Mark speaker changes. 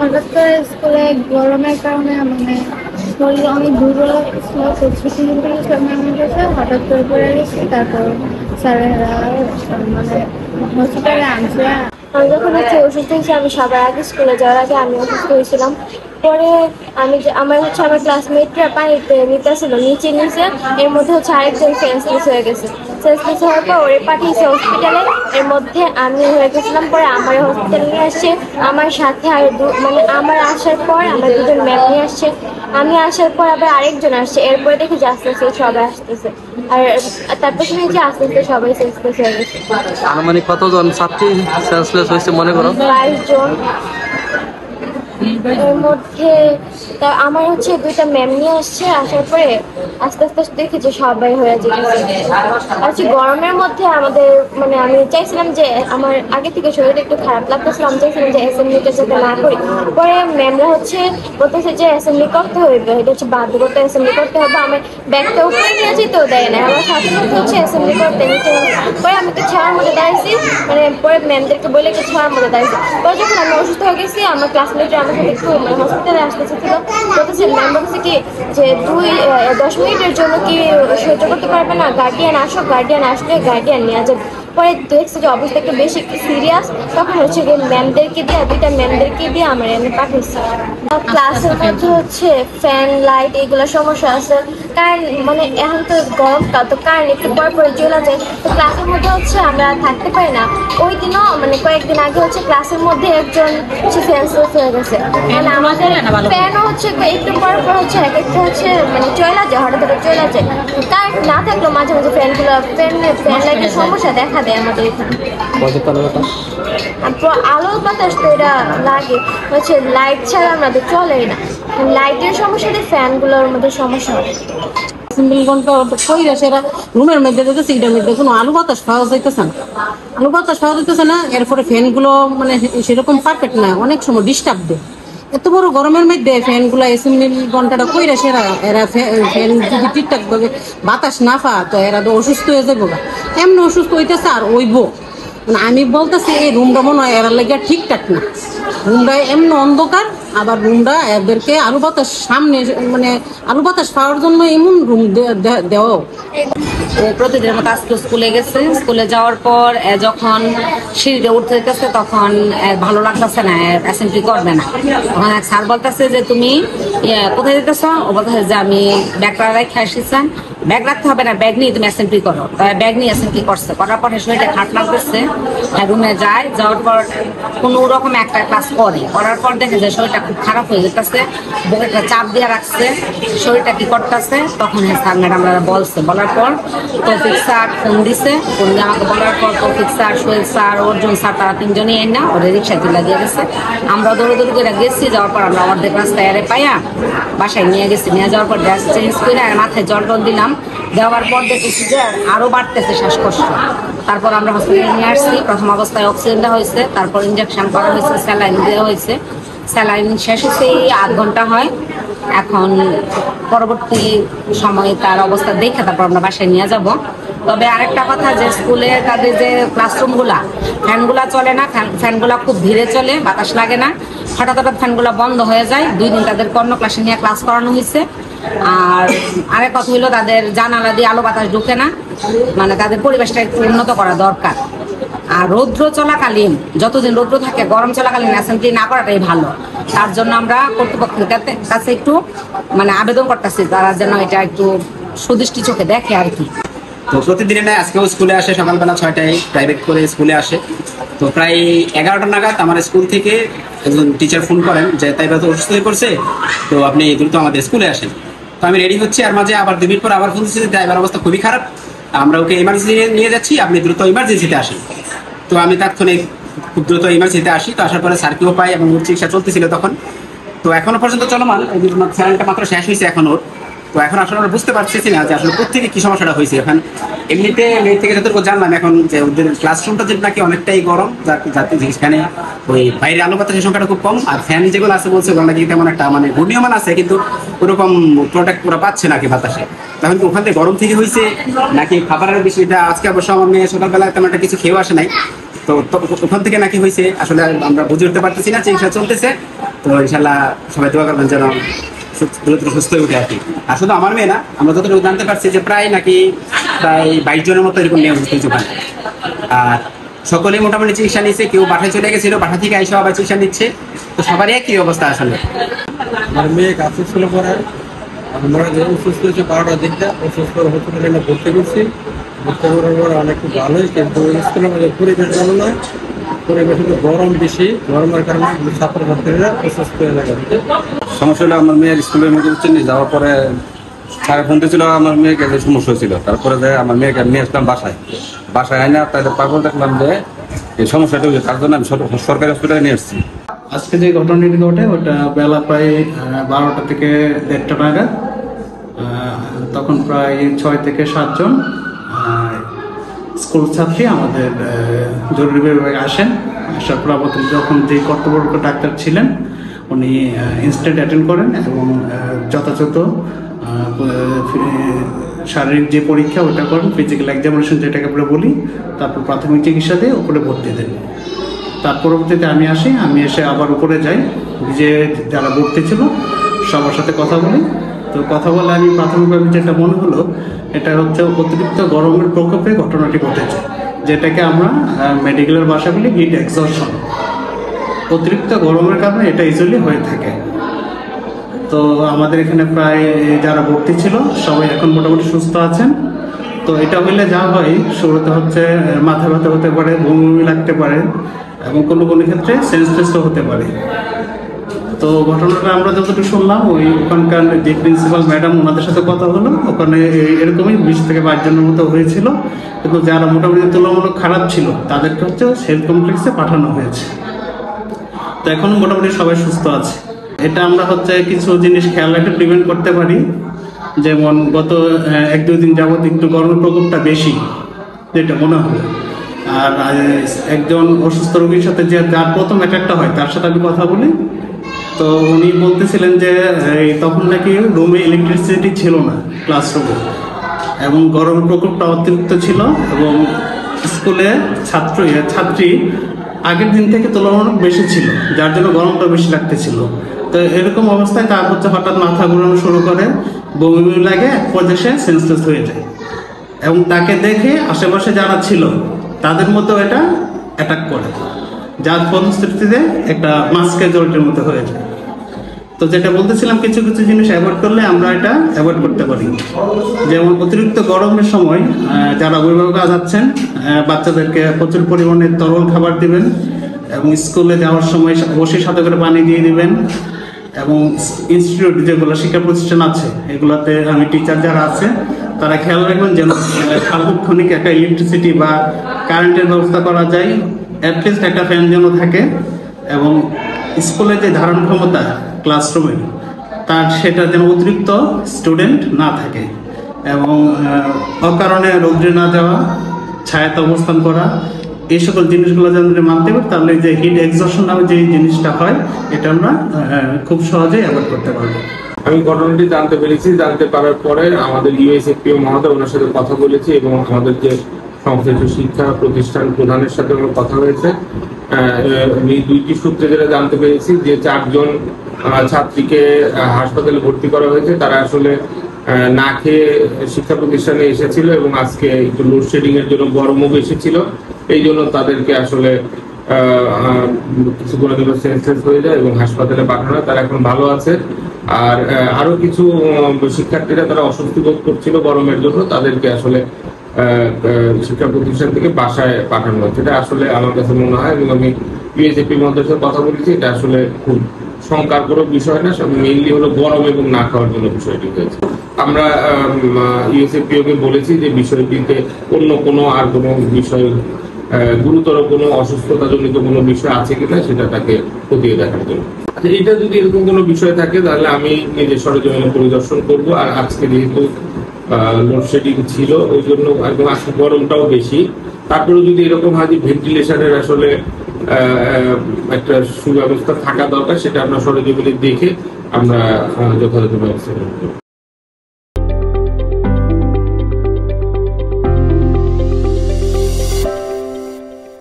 Speaker 1: হঠাৎ করে স্কুলে গরমের কারণে মানে শরীর অনেক দুর্বল ছিল, তো ছুটি নিতে মনে করছে, হঠাৎ করে পড়ে গেছি। তারপর স্যারেরা মানে হসপিটালে আনছে।
Speaker 2: আমি যখন অসুস্থ হয়েছি, আমি সবার আগে স্কুলে যাওয়ার আগে আমি অসুস্থ হয়েছিলাম। পরে আমার আমার ক্লাসমেটরা পানিতে নিতেছিল, নিচে এর মধ্যে আরেকজন সেন্সলেস হয়ে গেছে। সেন্সলেস হওয়ার পর ওরে পাঠিয়েছে হসপিটালে। এর মধ্যে আমি হয়ে গেছিলাম। পরে আমার হসপিটালে নিয়ে আসছে। আমার সাথে আর মানে আমার আসার পর আমার দুজন ম্যাম নিয়ে আসছে। আমি আসার পর আবার আরেকজন আসছে। এরপরে দেখি যে আস্তে আস্তে সবাই আসতেছে। আর তারপর শুনেছি আস্তে আস্তে সবাই সেন্সলেস হয়ে গেছে।
Speaker 3: আনুমানিক কতজন ছাত্রী সেন্সলেস হয়েছে মনে করো?
Speaker 2: 22 জন। এর মধ্যে আমার দুইটা ম্যাম নিয়ে আসছে। আসার পরে আস্তে আস্তে দেখি যে সবাই হয়ে যাচ্ছে। গরমের মধ্যে আমাদের মানে আমি চাইছিলাম যে আমার আগে থেকে শরীরটা একটু খারাপ লাগতেছিল, আমি চাইছিলাম যে অ্যাসেম্বলিটা যাতে না করি। পরে ম্যামরা বলতেছে যে অ্যাসেম্বলি করতে হইবে, এটা বাধ্যগত, অ্যাসেম্বলি করতে হবে। আমার ব্যাগটা উপরে নিয়ে যেতেও দেয় না, আমার সাথে সাথে অ্যাসেম্বলি করতে নিতে। পরে আমি তো ছাড়ার মধ্যে দাঁড়িয়েছি, মানে পরে ম্যামদেরকে বলে একটু ছাড়ার মধ্যে দাঁড়িয়েছি। পরে যখন আমি অসুস্থ হয়ে গেছি, আমার ক্লাসমেটরা আমার সাথে একটু হসপিটালে আসতে চেয়েছিল। বলতেছে ম্যাম বলতেছে কি যে 10 মিনিটের জন্য কি সহ্য করতে পারবে না, গার্ডিয়ান আসো, গার্ডিয়ান আসলে গার্ডিয়ান নিয়ে যাবে। পরে দেখছি যে অবস্থা একটু বেশি সিরিয়াস, তখন গিয়ে ম্যামদেরকে দিয়ে, দুইটা ম্যামদেরকে দিয়ে আমার এনে পাঠিয়েছি। ক্লাসের মধ্যে ফ্যান লাইট এগুলো সমস্যা আছে। কারেন্ট মানে এখন তো গরমকাল, তো কারেন্ট একটু পর পরে চলে যায়। তো ক্লাসের মধ্যে আমরা থাকতে পারি না। ওই দিনও মানে কয়েকদিন আগে ক্লাসের মধ্যে একজন সেন্সলেস হয়ে গেছে। মানে আমাদের ফ্যানও একটু পর পর এক একটা মানে চলে যায়, হঠাৎ করে চলে যায়। কারেন্ট না থাকলেও মাঝে মাঝে ফ্যান লাইটের সমস্যা দেখা দেয় আমাদের এখানে। আলো বাতাস তো এটা লাগে, লাইট ছাড়া আমাদের চলেই না। লাইটের সমস্যা দিয়ে ফ্যানগুলোর মধ্যে সমস্যা হয়।
Speaker 4: রুমের মধ্যে দেখতেছে, এটার মধ্যে কোনো আলু বাতাস পাওয়া যাইতেছে না, আলু বাতাস পাওয়া যাইতেছে না। এরপরে ফ্যান গুলো মানে সেরকম পারফেক্ট না, অনেক সময় ডিস্টার্ব দেয়। এত বড় গরমের মধ্যে ফ্যান গুলা অ্যাসেম্বলি ঘন্টাটা কইরা এরা ফ্যান যদি ঠিকঠাক ভাবে বাতাস না পায়, তো এরা তো অসুস্থ হয়ে যাবো। এমনি অসুস্থ হইতেছে আর ওইবো। মানে আমি বলতেছি এই রুমটা মনে হয় এরা লেগে ঠিকঠাক না। রুমটা এমন অন্ধকার, আবার রুমটা এদেরকে আলু বাতাস সামনে মানে আলু বাতাস পাওয়ার জন্য এমন রুম দেওয়াও।
Speaker 5: ও প্রতিদিনের মতো আজকে স্কুলে গেছে। স্কুলে যাওয়ার পর যখন সিঁড়িতে উঠতে গেছে, তখন ভালো লাগতেছে না, অ্যাসেম্বলি করবে না। তখন এক স্যার বলতেছে যে তুমি কোথায় যেতেছ? ও বলতেছে যে আমি ব্যাগটা রেখে আসিছেন। ব্যাগ রাখতে হবে না, ব্যাগ নিয়ে তুমি অ্যাসেম্বলি করো। তাই ব্যাগ নিয়ে অ্যাসেম্বলি করছে। করার পর শরীরটা খারাপ লাগতেছে, রুমে যায়। যাওয়ার পর কোনো রকম একটা ক্লাস করার পর দেখে যে শরীরটা খুব খারাপ হয়ে যেতেছে, বুকেটা চাপ দিয়ে রাখছে, শরীরটা কি করতেছে। তখন স্যার ম্যাডামরা বলার পর তৌফিক স্যার ফোন দিছে। ফোন দিয়ে আমাকে বলার পর তৌফিক sir, Sohel sir, Arjun sir, তারা তিনজনই না ওরা রিক্সায় তুলে দিয়ে গেছে। আমরা দৌড়ে করে গেছি। যাওয়ার পর আমরা অর্ধেক রাস্তায় এরে পাইয়া বাসায় নিয়ে গেছি। নিয়ে যাওয়ার পর ড্রেস চেঞ্জ করে আর মাথায় জল টল দিলাম। দেওয়ার পর দেখেছি যে আরো বাড়তেছে শ্বাসকষ্ট। তারপর আমরা হসপিটালে নিয়ে আসছি। প্রথম অবস্থায় অক্সিজেন দেওয়া হয়েছে, তারপর ইঞ্জেকশন করা হয়েছে, স্যালাইন দেওয়া হয়েছে। স্যালাইন শেষ হয়েছে 8 ঘন্টা হয়। এখন পরবর্তী সময়ে তার অবস্থা দেখে তারপর আমরা বাসায় নিয়ে যাব। তবে আরেকটা কথা, যে স্কুলে তাদের যে ক্লাসরুমগুলা ফ্যানগুলা চলে না, ফ্যানগুলা খুব ধীরে চলে, বাতাস লাগে না। হঠাৎ ফ্যানগুলা বন্ধ হয়ে যায়। 2 দিন তাদের অন্য ক্লাসে নিয়ে ক্লাস করানো হয়েছে। আর আরেক কথা হইলো, তাদের জানালা দিয়ে আলো বাতাস ঢুকে না, মানে তাদের পরিবেশটা একটু উন্নত করা দরকার। আর রৌদ্র চলাকালীন, যতদিন রৌদ্র থাকে, গরম চলাকালীন অ্যাসেম্বলি না করাটাই ভালো। তার জন্য আমরা কর্তৃপক্ষের কাছে একটু মানে আবেদন করতেছি, তারা যেন এটা একটু সুদৃষ্টি চোখে দেখে আর কি।
Speaker 6: তো প্রতিদিনের নয় আজকেও স্কুলে আসে, সকালবেলা 6টায় প্রাইভেট করে স্কুলে আসে। তো প্রায় 11টা নাগাদ আমার স্কুল থেকে একজন টিচার ফোন করেন যে তাইবা তো অসুস্থ হয়ে পড়ছে, তো আপনি দ্রুত আমাদের স্কুলে আসেন। তো আমি রেডি হচ্ছি, আর মাঝে আবার 2 মিনিট পর আবার ফোন দিচ্ছি যে ড্রাইভার অবস্থা খুবই খারাপ, আমরা ওকে ইমার্জেন্সি নিয়ে যাচ্ছি, আপনি দ্রুত ইমার্জেন্সিতে আসেন। তো আমি তাৎক্ষণিক খুব দ্রুত ইমার্জেন্সিতে আসি। তো আসার পরে সার্কিও পাই এবং ওর চিকিৎসা চলতেছিল তখন। তো এখনো পর্যন্ত চলমান, স্যালাইনটা মাত্র শেষ হয়েছে এখন ওর। তো এখন আসলে আমরা বুঝতে পারছি না যে আসলে কোথেকে কি সমস্যাটা হয়েছে। এখন এমনিতে মেয়ে থেকে যতটুকু জানলাম এখন যে ওদের ক্লাসরুমটা যে নাকি অনেকটাই গরম, যাতে যেখানে ওই বাইরে আলো বাতাসের সংখ্যাটা খুব কম, আর ফ্যান যেগুলো আছে বলছে ওগুলো নাকি তেমন একটা মানে ঘূর্ণীয়মান আছে, কিন্তু ওরকম প্রোটেক্ট ওরা পাচ্ছে নাকি বাতাসে। তখন কি ওখান থেকে গরম থেকে হয়েছে নাকি খাবারের বিষয়টা? আজকে অবশ্য আমার মেয়ে সকালবেলা তেমন একটা কিছু খেয়েও আসে নাই, তো ওখান থেকে নাকি হয়েছে আসলে আমরা বুঝে উঠতে পারতেছি না। চিকিৎসা চলতেছে, তো ইনশাল্লাহ সবাই দোয়া করবেন যেন দ্রুত সুস্থ হয়ে উঠে আর কি। আর শুধু আমার মেয়ে না, আমরা যতটুকু জানতে পারছি যে প্রায় 22 জনের মতো এরকম নিয়ে অসুস্থ হয়েছে ওখানে। আর সকলেই মোটামুটি চিকিৎসা নিচ্ছে, কেউ বাসায় চলে গেছিল, বাসা থেকে আইসা আবার চিকিৎসা নিচ্ছে। তো সবারই একই অবস্থা আসলে।
Speaker 7: আমার মেয়ে কাছে ছিল পরে আমরা যে অসুস্থ হয়েছে 12টার দিকটা অসুস্থ হসপিটালে ভর্তি করছি। ভর্তি করার পর অনেক খুব ভালোই, কিন্তু স্কুলের মধ্যে পরিবেশ ভালো নয়, পরিবেশ গরম বেশি, গরমের কারণে ছাত্রছাত্রীরা অসুস্থ হয়ে যায়।
Speaker 8: সমস্যা হলো আমার মেয়ের স্কুলের মধ্যে যাওয়ার পরে স্যার ফোন দিয়েছিল আমার মেয়েকে যে সমস্যা হয়েছিল। তারপরে যে আমার মেয়েকে নিয়ে আসলাম বাসায় আইনা তাদের পাগল দেখলাম যে এই সমস্যাটা হয়েছে, তার জন্য আমি সরকারি হসপিটালে নিয়ে এসেছি।
Speaker 9: আজকে যে ঘটনাটি ঘটে ওটা বেলা প্রায় 12টা থেকে 1:30 নাগাদ। তখন প্রায় 6 থেকে 7 জন স্কুল ছাত্রী আমাদের জরুরি বিভাগে আসেন। আসার পর আমাদের যখন যে কর্তব্যরত ডাক্তার ছিলেন উনি ইনস্ট্যান্ট অ্যাটেন্ড করেন এবং যথাযথ শারীরিক যে পরীক্ষা ওটা করেন, ফিজিক্যাল এক্সামিনেশন যেটাকে আমরা বলি, তারপর প্রাথমিক চিকিৎসা দিয়ে উপরে ভর্তি দেন। তার পরবর্তীতে আমি এসে আবার উপরে যাই, যে যারা ভর্তি ছিল সবার সাথে কথা বলি। তো কথা বলে আমি প্রাথমিকভাবে যেটা মনে হলো এটা হচ্ছে অতিরিক্ত গরমের প্রকোপে ঘটনাটি ঘটেছে, যেটাকে আমরা মেডিকেলের ভাষা বলি হিট এক্সহশন। অতিরিক্ত গরমের কারণে এটা ইজিলি হয়ে থাকে। তো আমাদের এখানে প্রায় যারা ভর্তি ছিল সবাই এখন মোটামুটি সুস্থ আছেন। তো এটা হইলে যা হয়, শুরুতে হচ্ছে মাথা ব্যথা হতে পারে, বমি লাগতে পারে এবং কোনো কোনো ক্ষেত্রে সেন্সলেসও হতে পারে। তো ঘটনাটা আমরা যতটুকু শুনলাম, ওখানকার যে প্রিন্সিপাল ম্যাডাম ওনাদের সাথে কথা হলো, ওখানে এরকমই 20 থেকে 22 জনের মতো হয়েছিল। কিন্তু যারা মোটামুটি তুলনামূলক খারাপ ছিল তাদেরকে হচ্ছে হেলথ কমপ্লেক্সে পাঠানো হয়েছে। তো এখন মোটামুটি সবাই সুস্থ আছে। এটা আমরা হচ্ছে কিছু জিনিস খেয়াল রাখতে প্রিভেন্ট করতে পারি। যেমন গত 1-2 দিন যাবত একটু গরমের প্রকোপটা বেশি যেটা মনে হয়। আর একজন অসুস্থ রোগীর সাথে যার প্রথম অ্যাটাকটা হয় তার সাথে আমি কথা বলি। তো উনি বলতেছিলেন যে তখন নাকি রুমে ইলেকট্রিসিটি ছিল না ক্লাসরুমে, এবং গরমের প্রকোপটা অতিরিক্ত ছিল এবং স্কুলে ছাত্রী আগের দিন থেকে তুলনামূলক বেশি ছিল, যার জন্য গরমটা বেশি লাগতেছিল। তো এরকম অবস্থায় তার হচ্ছে হঠাৎ মাথা ঘুরানো শুরু করে, বমি লাগে, এক পর্যায়ে সেন্সলেস হয়ে যায়। এবং তাকে দেখে আশেপাশে যারা ছিল তাদের মধ্যেও এটা অ্যাটাক করে, যার ফলশ্রুতিতে একটা মাস ক্যাজুয়ালিটির মতো হয়ে যায়। তো যেটা বলতেছিলাম, কিছু কিছু জিনিস অ্যাভয়েড করলে আমরা এটা অ্যাভয়েড করতে পারি। যেমন অতিরিক্ত গরমের সময় যারা অভিভাবক যাচ্ছেন বাচ্চাদেরকে প্রচুর পরিমাণে তরল খাবার দিবেন এবং স্কুলে যাওয়ার সময় অবশ্যই সাথে করে পানি দিয়ে দিবেন। এবং ইনস্টিটিউট যেগুলো শিক্ষা প্রতিষ্ঠান আছে এগুলোতে আমি টিচার যারা আছে তারা খেয়াল রাখবেন যেন সার্বক্ষণিক একটা ইলেকট্রিসিটি বা কারেন্টের ব্যবস্থা করা যায়, অ্যাটলিস্ট একটা ফ্যান যেন থাকে। এবং স্কুলে যে ধারণ ক্ষমতা ক্লাসরুমে সেটা যেন অতিরিক্ত স্টুডেন্ট না থাকে এবং অকারণে রৌদ্রে না যাওয়া, ছায়াতে অবস্থান করা, এই সকল জিনিসগুলো যদি মানতে পারি তাহলে যে হিট এক্সহশন নামে যে জিনিসটা হয় এটা আমরা খুব সহজেই অ্যাভয়েড করতে পারবো।
Speaker 10: আমি ঘটনাটি জানতে পারার পরে আমাদের ইউএসএফপিও মহোদয় ওনার সাথে কথা বলেছি এবং আমাদের যে সংশ্লিষ্ট শিক্ষা প্রতিষ্ঠান প্রধানের সাথে আমার কথা হয়েছে। এই 2টি সূত্রে যেটা জানতে পেরেছি যে 4 জন ছাত্রীকে হাসপাতালে ভর্তি করা হয়েছে। তারা আসলে না খেয়ে শিক্ষা প্রতিষ্ঠানে এসেছিল এবং আজকে একটু লোডশেডিং এর জন্য গরমও বেশি ছিল, এই জন্য তাদেরকে আসলে কিছুক্ষণের জন্য সেন্সলেস হয়ে যায় এবং হাসপাতালে পাঠানো হয়। তারা এখন ভালো আছে। আর আরো কিছু শিক্ষার্থীরা তারা অস্বস্তি বোধ করছিল গরমের জন্য, তাদেরকে আসলে শিক্ষা প্রতিষ্ঠান থেকে বাসায় পাঠানো হয়। এটা আসলে আমার কাছে মনে হয়, এবং আমি ইউএসএফপি মহোদয়ের সাথে কথা বলেছি, এটা আসলে খুব শঙ্কার কোনো বিষয় না। মেইনলি হলো গরম এবং না খাওয়ার জন্য বিষয়টি হয়েছে। আমরা ইউএসএফপিওকে বলেছি যে বিষয়টিতে অন্য কোনো আর কোনো বিষয়, গুরুতর কোনো অসুস্থতাজনিত কোনো বিষয় আছে কিনা সেটা তাকে খতিয়ে দেখার জন্য। আচ্ছা, এটা যদি এরকম কোনো বিষয় থাকে তাহলে আমি নিজের সরেজমিনে পরিদর্শন করব। আর আজকে যেহেতু লোডশেডিং ছিল ওই জন্য একদম আজকে গরমটাও বেশি, তারপরে যদি এরকম হয় যে ভেন্টিলেশনের আসলে একটা সুব্যবস্থা থাকা দরকার, সেটা আমরা সরেজমিনে দেখে আমরা যথাযথ ব্যবস্থা করব।